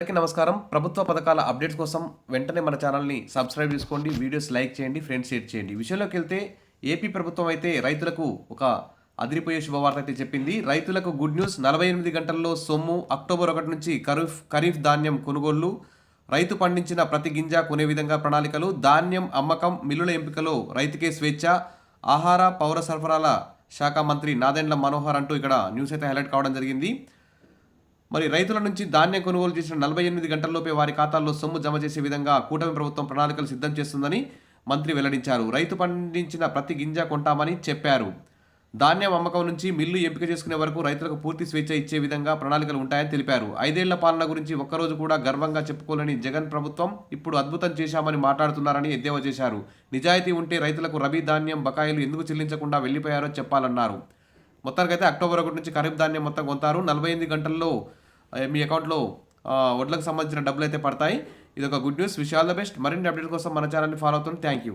అందరికీ నమస్కారం. ప్రభుత్వ పథకాల అప్డేట్స్ కోసం వెంటనే మన ఛానల్‌ని సబ్స్క్రైబ్ చేసుకోండి. వీడియోస్ లైక్ చేయండి, ఫ్రెండ్స్ షేర్ చేయండి. విషయంలోకెళ్తే ఏపీ ప్రభుత్వం అయితే రైతులకు ఒక అదిరిపోయే శుభవార్త అయితే చెప్పింది. రైతులకు గుడ్ న్యూస్. 48 గంటల్లో సొమ్ము. అక్టోబర్ 1 నుంచి ఖరీఫ్ ధాన్యం కొనుగోళ్లు. రైతు పండించిన ప్రతి గింజ కొనే విధంగా ప్రణాళికలు. ధాన్యం అమ్మకం, మిల్లుల ఎంపికలో రైతుకే స్వేచ్ఛ. ఆహార, పౌర సరఫరాల శాఖ మంత్రి నాదెండ్ల మనోహర్ అంటూ ఇక్కడ న్యూస్ అయితే హైలైట్ కావడం జరిగింది. మరి రైతుల నుంచి ధాన్యం కొనుగోలు చేసిన 48 గంటల్లోపే వారి ఖాతాల్లో సొమ్ము జమ చేసే విధంగా కూటమి ప్రభుత్వం ప్రణాళికలు సిద్ధం చేస్తుందని మంత్రి వెల్లడించారు. రైతు పండించిన ప్రతి గింజ కొంటామని చెప్పారు. ధాన్యం అమ్మకం నుంచి మిల్లు ఎంపిక చేసుకునే వరకు రైతులకు పూర్తి స్వేచ్ఛ ఇచ్చే విధంగా ప్రణాళికలు ఉంటాయని తెలిపారు. 5 ఏళ్ల పాలన గురించి ఒక్కరోజు కూడా గర్వంగా చెప్పుకోలేని జగన్ ప్రభుత్వం ఇప్పుడు అద్భుతం చేశామని మాట్లాడుతున్నారని ఎద్దేవా చేశారు. నిజాయితీ ఉంటే రైతులకు రబీ ధాన్యం బకాయిలు ఎందుకు చెల్లించకుండా వెళ్లిపోయారో చెప్పాలన్నారు. మొత్తానికైతే అక్టోబర్ 1 నుంచి ఖరీఫ్ ధాన్యం మొత్తం కొంటారు. 48 గంటల్లో మీ అకౌంట్లో వడ్లకు సంబంధించిన డబ్బులు అయితే పడతాయి. ఇది ఒక good news. Wish all the best. మరిన్ని అప్డేట్ కోసం మన ఛానల్ని ఫాలో అవుతుంది. Thank you.